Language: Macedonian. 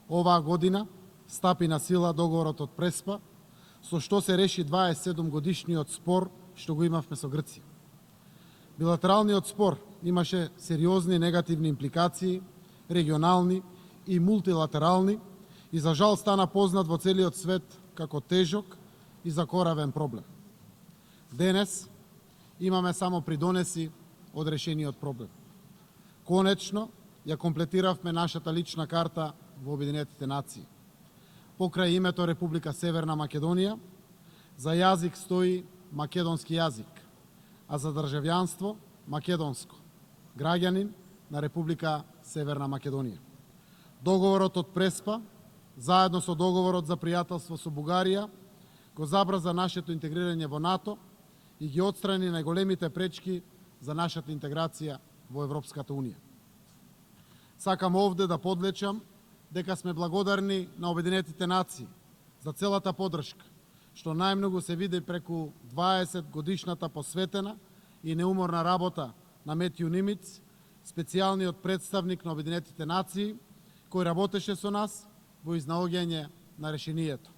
Оваа година стапи на сила договорот од Преспа, со што се реши 27 годишниот спор што го имавме со Грција. Билатералниот спор имаше сериозни негативни импликации, регионални и мултилатерални, и за жал стана познат во целиот свет како тежок и закоравен проблем. Денес имаме само придонеси од решениот проблем. Конечно, ја комплетиравме нашата лична карта во Обединетите нации. Покрај името Република Северна Македонија, за јазик стои македонски јазик, а за државјанство македонско, граѓанин на Република Северна Македонија. Договорот од Преспа, заедно со договорот за пријателство со Бугарија, го забрза нашето интегрирање во НАТО и ги отстрани најголемите пречки за нашата интеграција во Европската Унија. Сакам овде да подлечам дека сме благодарни на Обединетите нации за целата поддршка, што најмногу се види преку 20 годишната посветена и неуморна работа на Метју Нимиц, специјалниот представник на Обединетите нации, кој работеше со нас во изнаоѓање на решението.